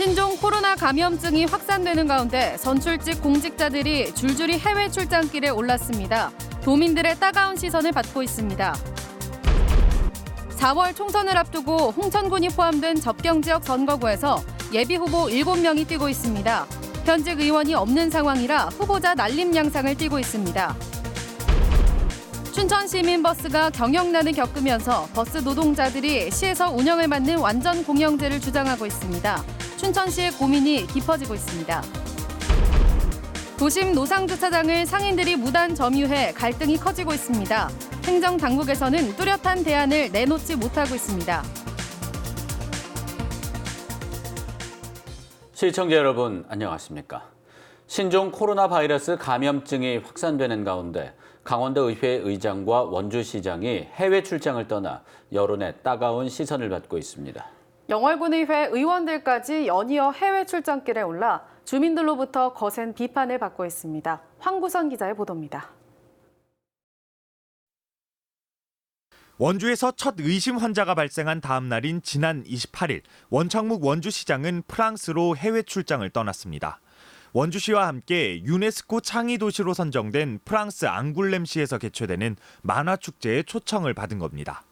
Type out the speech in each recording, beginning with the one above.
신종 코로나 감염증이 확산되는 가운데 선출직 공직자들이 줄줄이 해외 출장길에 올랐습니다. 도민들의 따가운 시선을 받고 있습니다. 4월 총선을 앞두고 홍천군이 포함된 접경지역 선거구에서 예비후보 7명이 뛰고 있습니다. 현직 의원이 없는 상황이라 후보자 날림 양상을 띠고 있습니다. 춘천 시민버스가 경영난을 겪으면서 버스 노동자들이 시에서 운영을 맡는 완전 공영제를 주장하고 있습니다. 춘천시의 고민이 깊어지고 있습니다. 도심 노상주차장을 상인들이 무단 점유해 갈등이 커지고 있습니다. 행정당국에서는 뚜렷한 대안을 내놓지 못하고 있습니다. 시청자 여러분, 안녕하십니까? 신종 코로나 바이러스 감염증이 확산되는 가운데 강원도 의회 의장과 원주시장이 해외 출장을 떠나 여론의 따가운 시선을 받고 있습니다. 영월군의회 의원들까지 연이어 해외 출장길에 올라 주민들로부터 거센 비판을 받고 있습니다. 황구선 기자의 보도입니다. 원주에서 첫 의심 환자가 발생한 다음 날인 지난 28일, 원창묵 원주시장은 프랑스로 해외 출장을 떠났습니다. 원주시와 함께 유네스코 창의 도시로 선정된 프랑스 앙굴렘시에서 개최되는 만화축제에 초청을 받은 겁니다.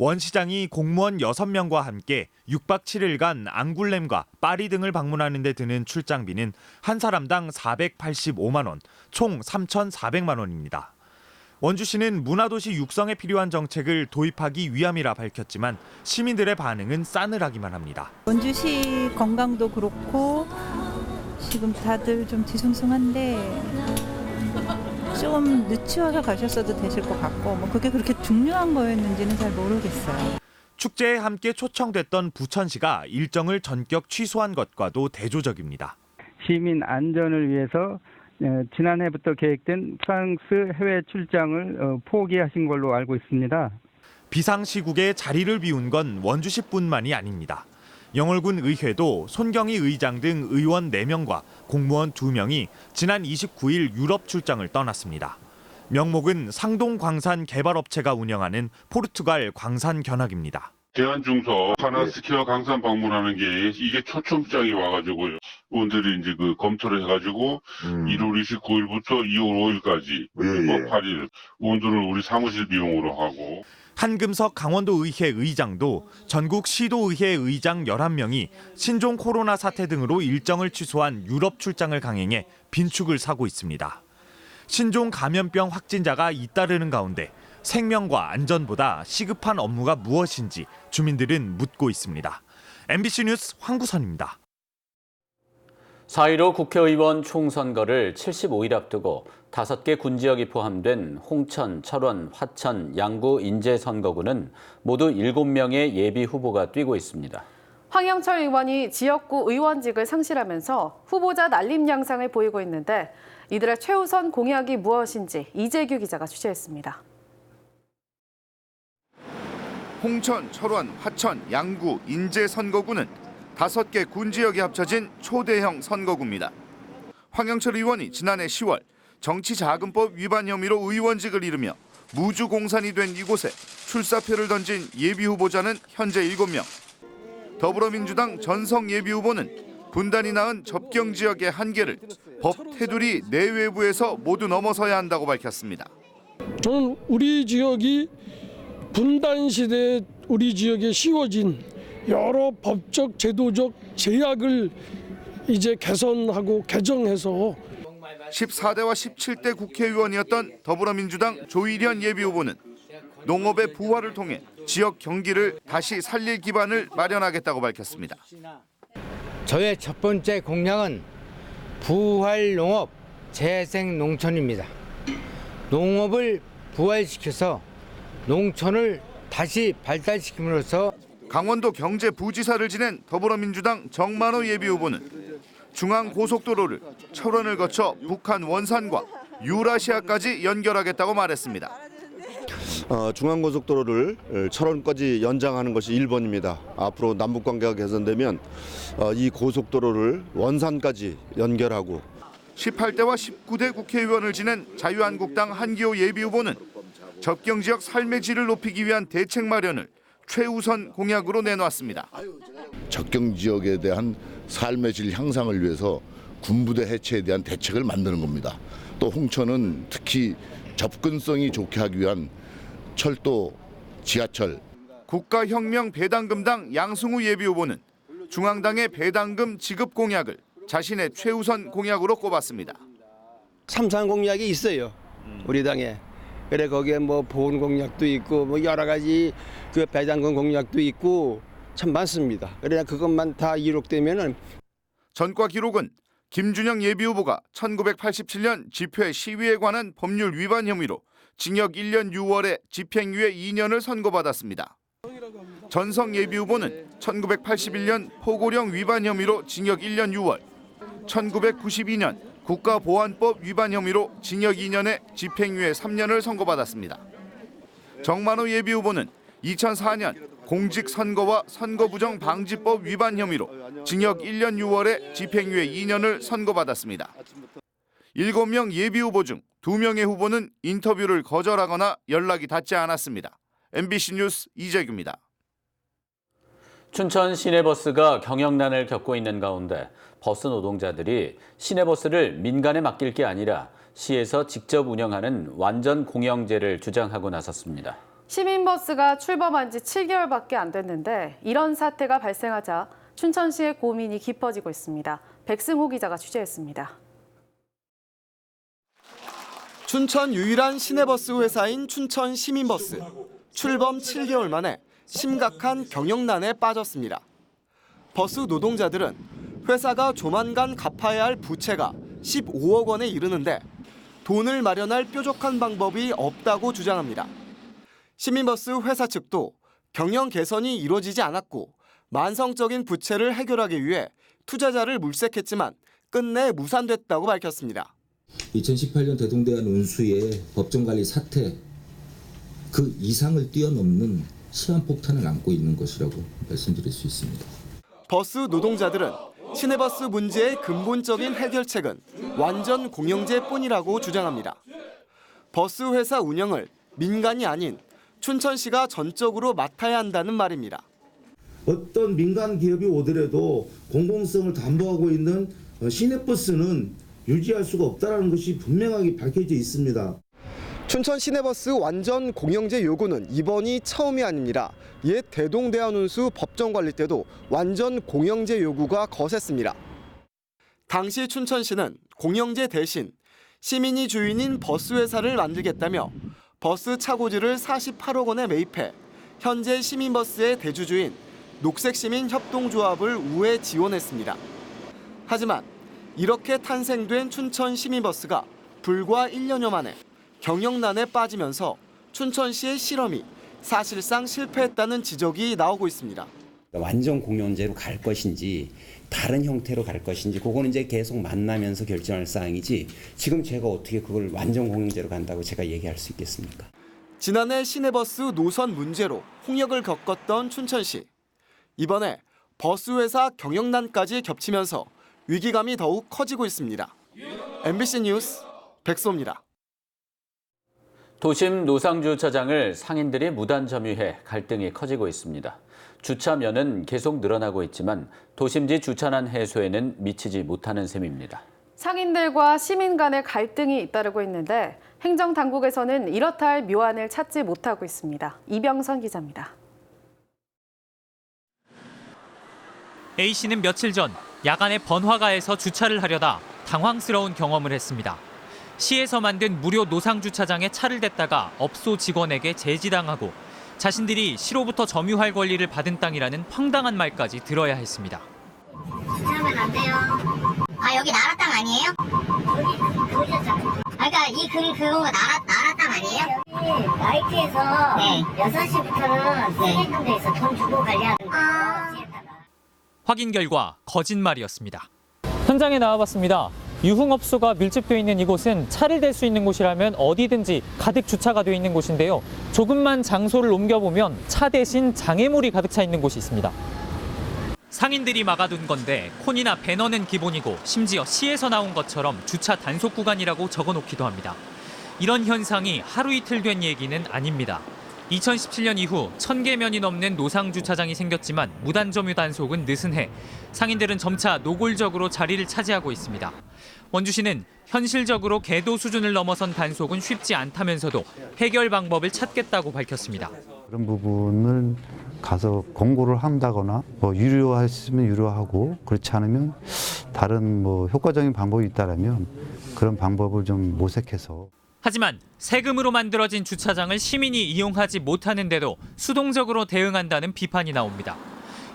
원 시장이 공무원 6명과 함께 6박 7일간 앙굴렘과 파리 등을 방문하는 데 드는 출장비는 한 사람당 485만 원, 총 3,400만 원입니다. 원주시는 문화도시 육성에 필요한 정책을 도입하기 위함이라 밝혔지만 시민들의 반응은 싸늘하기만 합니다. 원주시 건강도 그렇고 지금 다들 좀 뒤숭숭한데 좀 늦추어서 가셨어도 되실 것 같고 그게 그렇게 중요한 거였는지는 잘 모르겠어요. 축제에 함께 초청됐던 부천시가 일정을 전격 취소한 것과도 대조적입니다. 시민 안전을 위해서 지난해부터 계획된 프랑스 해외 출장을 포기하신 걸로 알고 있습니다. 비상시국에 자리를 비운 건 원주시뿐만이 아닙니다. 영월군 의회도 손경희 의장 등 의원 4명과 공무원 2명이 지난 29일 유럽 출장을 떠났습니다. 명목은 상동광산 개발업체가 운영하는 포르투갈 광산 견학입니다. 대한중서 파나스키와 강산 방문하는 게 이게 초청장이 와가지고요. 의원들이 이제 검토를 해가지고 1월 29일부터 2월 5일까지 8일 의원들은 우리 사무실 비용으로 하고. 한금석 강원도 의회 의장도 전국 시도의회 의장 11명이 신종 코로나 사태 등으로 일정을 취소한 유럽 출장을 강행해 빈축을 사고 있습니다. 신종 감염병 확진자가 잇따르는 가운데 생명과 안전보다 시급한 업무가 무엇인지 주민들은 묻고 있습니다. MBC 뉴스 황구선입니다. 4.15 국회의원 총선거를 75일 앞두고 5개 군지역이 포함된 홍천, 철원, 화천, 양구, 인제 선거구는 모두 7명의 예비 후보가 뛰고 있습니다. 황영철 의원이 지역구 의원직을 상실하면서 후보자 날림 양상을 보이고 있는데 이들의 최우선 공약이 무엇인지 이재규 기자가 취재했습니다. 홍천, 철원, 화천, 양구, 인제 선거구는 5개 군지역이 합쳐진 초대형 선거구입니다. 황영철 의원이 지난해 10월 정치자금법 위반 혐의로 의원직을 잃으며 무주공산이 된 이곳에 출사표를 던진 예비후보자는 현재 7명. 더불어민주당 전성 예비후보는 분단이 낳은 접경지역의 한계를 법 테두리 내외부에서 모두 넘어서야 한다고 밝혔습니다. 저는 우리 지역이 분단 시대에 우리 지역에 씌워진 여러 법적 제도적 제약을 이제 개선하고 개정해서 14대와 17대 국회의원이었던 더불어민주당 조일현 예비후보는 농업의 부활을 통해 지역 경기를 다시 살릴 기반을 마련하겠다고 밝혔습니다. 저의 첫 번째 공약은 부활 농업, 재생 농촌입니다. 농업을 부활시켜서 농촌을 다시 발달시킴으로써 강원도 경제부지사를 지낸 더불어민주당 정만호 예비후보는 중앙고속도로를 철원을 거쳐 북한 원산과 유라시아까지 연결하겠다고 말했습니다. 중앙고속도로를 철원까지 연장하는 것이 1번입니다. 앞으로 남북관계가 개선되면 이 고속도로를 원산까지 연결하고 18대와 19대 국회의원을 지낸 자유한국당 한기호 예비후보는 접경지역 삶의 질을 높이기 위한 대책 마련을 최우선 공약으로 내놓았습니다. 접경 지역에 대한 삶의 질 향상을 위해서 군부대 해체에 대한 대책을 만드는 겁니다. 또 홍천은 특히 접근성이 좋게 하기 위한 철도, 지하철. 국가혁명 배당금당 양승우 예비후보는 중앙당의 배당금 지급 공약을 자신의 최우선 공약으로 꼽았습니다. 3.3 공약이 있어요. 우리 당에. 그래 거기에 뭐 보훈 공약도 있고 뭐 여러 가지 그 배당금 공약도 있고 참 많습니다. 그러나 그것만 다 이룩되면은 전과 기록은 김준영 예비후보가 1987년 집회 시위에 관한 법률 위반 혐의로 징역 1년 6월에 집행유예 2년을 선고받았습니다. 전성 예비후보는 1981년 포고령 위반 혐의로 징역 1년 6월, 1992년 국가보안법 위반 혐의로 징역 2년에 집행유예 3년을 선고받았습니다. 정만호 예비후보는 2004년 공직선거와 선거부정방지법 위반 혐의로 징역 1년 6월에 집행유예 2년을 선고받았습니다. 7명 예비후보 중 2명의 후보는 인터뷰를 거절하거나 연락이 닿지 않았습니다. MBC 뉴스 이재규입니다. 춘천 시내버스가 경영난을 겪고 있는 가운데 버스 노동자들이 시내버스를 민간에 맡길 게 아니라 시에서 직접 운영하는 완전 공영제를 주장하고 나섰습니다. 시민버스가 출범한 지 7개월밖에 안 됐는데 이런 사태가 발생하자 춘천시의 고민이 깊어지고 있습니다. 백승호 기자가 취재했습니다. 춘천 유일한 시내버스 회사인 춘천 시민버스. 출범 7개월 만에 심각한 경영난에 빠졌습니다. 버스 노동자들은 회사가 조만간 갚아야 할 부채가 15억 원에 이르는데 돈을 마련할 뾰족한 방법이 없다고 주장합니다. 시민버스 회사 측도 경영 개선이 이루어지지 않았고 만성적인 부채를 해결하기 위해 투자자를 물색했지만 끝내 무산됐다고 밝혔습니다. 2018년 대동대안 운수의 법정관리 사태 그 이상을 뛰어넘는 시한폭탄을 안고 있는 것이라고 말씀드릴 수 있습니다. 버스 노동자들은 시내버스 문제의 근본적인 해결책은 완전 공영제뿐이라고 주장합니다. 버스 회사 운영을 민간이 아닌 춘천시가 전적으로 맡아야 한다는 말입니다. 어떤 민간 기업이 오더라도 공공성을 담보하고 있는 시내버스는 유지할 수가 없다는 것이 분명하게 밝혀져 있습니다. 춘천 시내버스 완전 공영제 요구는 이번이 처음이 아닙니다. 옛 대동대안 운수 법정관리 때도 완전 공영제 요구가 거셌습니다. 당시 춘천시는 공영제 대신 시민이 주인인 버스 회사를 만들겠다며 버스 차고지를 48억 원에 매입해 현재 시민버스의 대주주인 녹색시민협동조합을 우회 지원했습니다. 하지만 이렇게 탄생된 춘천 시민버스가 불과 1년여 만에 경영난에 빠지면서 춘천시의 실험이 사실상 실패했다는 지적이 나오고 있습니다. 완전 공영제로 갈 것인지 다른 형태로 갈 것인지 그거는 이제 계속 만나면서 결정할 사항이지 지금 제가 어떻게 그걸 완전 공영제로 간다고 제가 얘기할 수 있겠습니까? 지난해 시내버스 노선 문제로 홍역을 겪었던 춘천시. 이번에 버스 회사 경영난까지 겹치면서 위기감이 더욱 커지고 있습니다. MBC 뉴스 백소입니다. 도심 노상주차장을 상인들이 무단 점유해 갈등이 커지고 있습니다. 주차면은 계속 늘어나고 있지만 도심지 주차난 해소에는 미치지 못하는 셈입니다. 상인들과 시민 간의 갈등이 잇따르고 있는데 행정당국에서는 이렇다 할 묘안을 찾지 못하고 있습니다. 이병선 기자입니다. A씨는 며칠 전 야간에 번화가에서 주차를 하려다 당황스러운 경험을 했습니다. 시에서 만든 무료 노상주차장에 차를 댔다가 업소 직원에게 제지당하고 자신들이 시로부터 점유할 권리를 받은 땅이라는 황당한 말까지 들어야 했습니다. 주차하면 안 돼요. 아 여기 나라 땅 아니에요? 여기 그거잖아요. 그러니까 이 그거가 나라 땅 아니에요? 여기 나이트에서 네. 6시부터는 세개정도에서 돈 주고 관리하는 거예요. 확인 결과 거짓말이었습니다. 현장에 나와봤습니다. 유흥업소가 밀집되어 있는 이곳은 차를 댈 수 있는 곳이라면 어디든지 가득 주차가 되어 있는 곳인데요. 조금만 장소를 옮겨보면 차 대신 장애물이 가득 차 있는 곳이 있습니다. 상인들이 막아둔 건데 콘이나 배너는 기본이고 심지어 시에서 나온 것처럼 주차 단속 구간이라고 적어놓기도 합니다. 이런 현상이 하루 이틀 된 얘기는 아닙니다. 2017년 이후 1,000개면이 넘는 노상 주차장이 생겼지만 무단점유 단속은 느슨해 상인들은 점차 노골적으로 자리를 차지하고 있습니다. 원주시는 현실적으로 계도 수준을 넘어선 단속은 쉽지 않다면서도 해결 방법을 찾겠다고 밝혔습니다. 그런 부분을 가서 공고를 한다거나 유료할 수 있으면 유료하고 그렇지 않으면 다른 효과적인 방법이 있다면 그런 방법을 좀 모색해서. 하지만 세금으로 만들어진 주차장을 시민이 이용하지 못하는데도 수동적으로 대응한다는 비판이 나옵니다.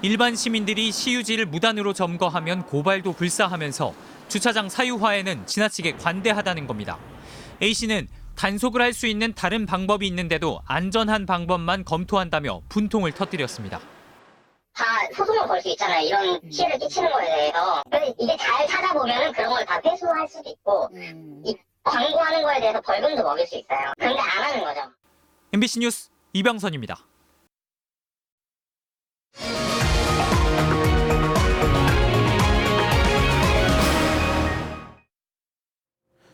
일반 시민들이 시유지를 무단으로 점거하면 고발도 불사하면서 주차장 사유화에는 지나치게 관대하다는 겁니다. A씨는 단속을 할 수 있는 다른 방법이 있는데도 안전한 방법만 검토한다며 분통을 터뜨렸습니다. 다 소송을 걸 수 있잖아요. 이런 피해를 끼치는 거에 대해서. 그래서 이게 잘 찾아보면 그런 걸 다 회수할 수도 있고 이 광고하는 거에 대해서 벌금도 먹일 수 있어요. 그런데 안 하는 거죠. MBC 뉴스 이병선입니다.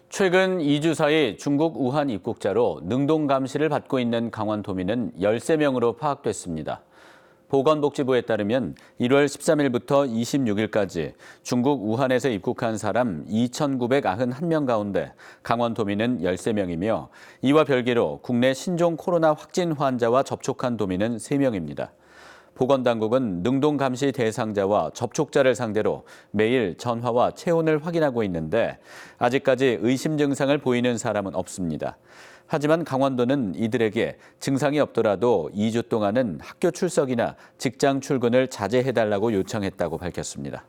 최근 2주 사이 중국 우한 입국자로 능동 감시를 받고 있는 강원도민은 13명으로 파악됐습니다. 보건복지부에 따르면 1월 13일부터 26일까지 중국 우한에서 입국한 사람 2,991명 가운데 강원도민은 13명이며 이와 별개로 국내 신종 코로나 확진 환자와 접촉한 도민은 3명입니다. 보건당국은 능동 감시 대상자와 접촉자를 상대로 매일 전화와 체온을 확인하고 있는데 아직까지 의심 증상을 보이는 사람은 없습니다. 하지만 강원도는 이들에게 증상이 없더라도 2주 동안은 학교 출석이나 직장 출근을 자제해달라고 요청했다고 밝혔습니다.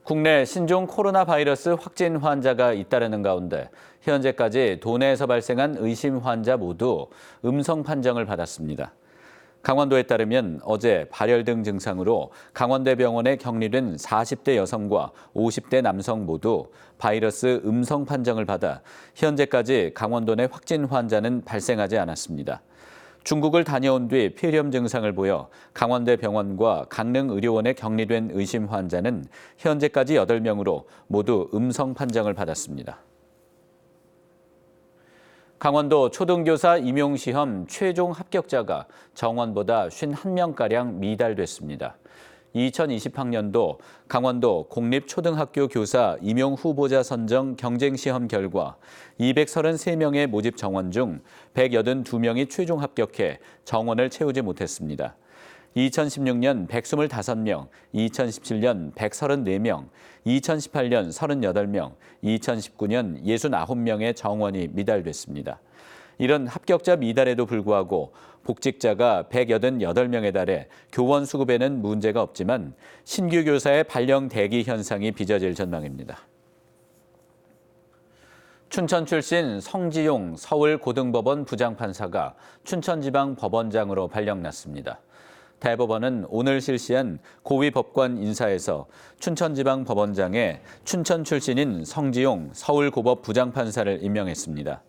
국내 신종 코로나 바이러스 확진 환자가 잇따르는 가운데 현재까지 도내에서 발생한 의심 환자 모두 음성 판정을 받았습니다. 강원도에 따르면 어제 발열 등 증상으로 강원대병원에 격리된 40대 여성과 50대 남성 모두 바이러스 음성 판정을 받아 현재까지 강원도 내 확진 환자는 발생하지 않았습니다. 중국을 다녀온 뒤 폐렴 증상을 보여 강원대병원과 강릉의료원에 격리된 의심 환자는 현재까지 8명으로 모두 음성 판정을 받았습니다. 강원도 초등교사 임용시험 최종 합격자가 정원보다 51명가량 미달됐습니다. 2020학년도 강원도 공립초등학교 교사 임용 후보자 선정 경쟁시험 결과 233명의 모집 정원 중 182명이 최종 합격해 정원을 채우지 못했습니다. 2016년 125명, 2017년 134명, 2018년 38명, 2019년 69명의 정원이 미달됐습니다. 이런 합격자 미달에도 불구하고 복직자가 188명에 달해 교원 수급에는 문제가 없지만 신규 교사의 발령 대기 현상이 빚어질 전망입니다. 춘천 출신 성지용 서울고등법원 부장판사가 춘천지방법원장으로 발령났습니다. 대법원은 오늘 실시한 고위법관 인사에서 춘천지방법원장에 춘천 출신인 성지용 서울고법 부장판사를 임명했습니다.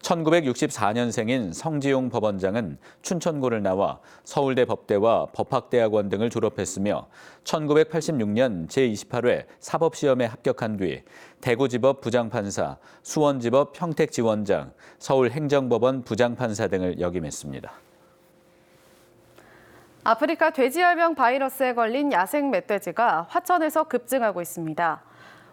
1964년생인 성지용 법원장은 춘천고를 나와 서울대 법대와 법학대학원 등을 졸업했으며 1986년 제28회 사법시험에 합격한 뒤 대구지법 부장판사, 수원지법 평택지원장, 서울행정법원 부장판사 등을 역임했습니다. 아프리카 돼지열병 바이러스에 걸린 야생 멧돼지가 화천에서 급증하고 있습니다.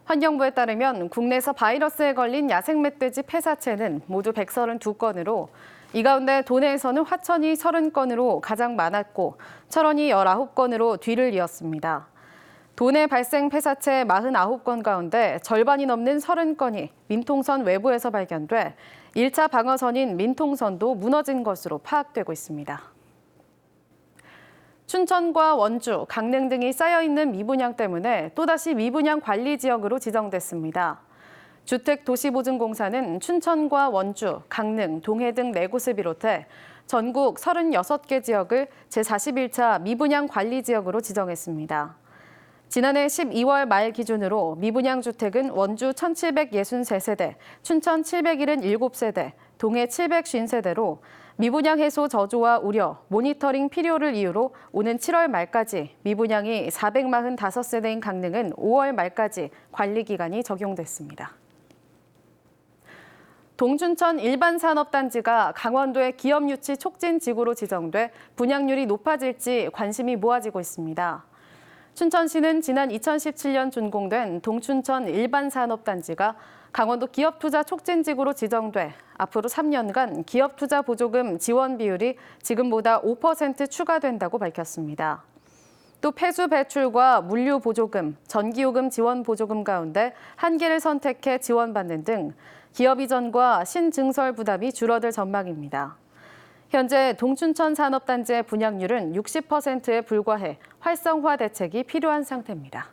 환경부에 따르면 국내에서 바이러스에 걸린 야생 멧돼지 폐사체는 모두 132건으로 이 가운데 도내에서는 화천이 30건으로 가장 많았고 철원이 19건으로 뒤를 이었습니다. 도내 발생 폐사체 49건 가운데 절반이 넘는 30건이 민통선 외부에서 발견돼 1차 방어선인 민통선도 무너진 것으로 파악되고 있습니다. 춘천과 원주, 강릉 등이 쌓여있는 미분양 때문에 또다시 미분양 관리 지역으로 지정됐습니다. 주택도시보증공사는 춘천과 원주, 강릉, 동해 등 4곳을 비롯해 전국 36개 지역을 제41차 미분양 관리 지역으로 지정했습니다. 지난해 12월 말 기준으로 미분양 주택은 원주 1,763세대, 춘천 777세대, 동해 750세대로 미분양 해소 저조와 우려, 모니터링 필요를 이유로 오는 7월 말까지 미분양이 445세대인 강릉은 5월 말까지 관리 기간이 적용됐습니다. 동춘천 일반산업단지가 강원도의 기업 유치 촉진 지구로 지정돼 분양률이 높아질지 관심이 모아지고 있습니다. 춘천시는 지난 2017년 준공된 동춘천 일반산업단지가 강원도 기업투자 촉진지구로 지정돼 앞으로 3년간 기업투자 보조금 지원 비율이 지금보다 5% 추가된다고 밝혔습니다. 또 폐수 배출과 물류 보조금, 전기요금 지원 보조금 가운데 한 개를 선택해 지원받는 등 기업 이전과 신증설 부담이 줄어들 전망입니다. 현재 동춘천 산업단지의 분양률은 60%에 불과해 활성화 대책이 필요한 상태입니다.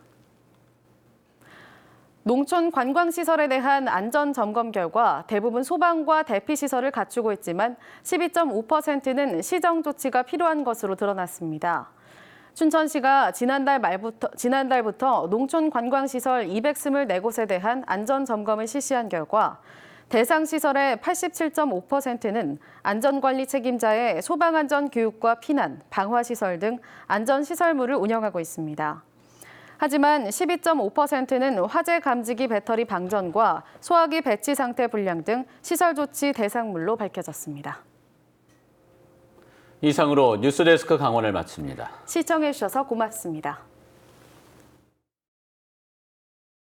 농촌 관광시설에 대한 안전점검 결과 대부분 소방과 대피시설을 갖추고 있지만 12.5%는 시정 조치가 필요한 것으로 드러났습니다. 춘천시가 지난달부터 농촌 관광시설 224곳에 대한 안전점검을 실시한 결과 대상 시설의 87.5%는 안전관리 책임자의 소방안전교육과 피난, 방화시설 등 안전시설물을 운영하고 있습니다. 하지만 12.5%는 화재 감지기 배터리 방전과 소화기 배치 상태 불량 등 시설 조치 대상물로 밝혀졌습니다. 이상으로 뉴스데스크 강원을 마칩니다. 시청해주셔서 고맙습니다.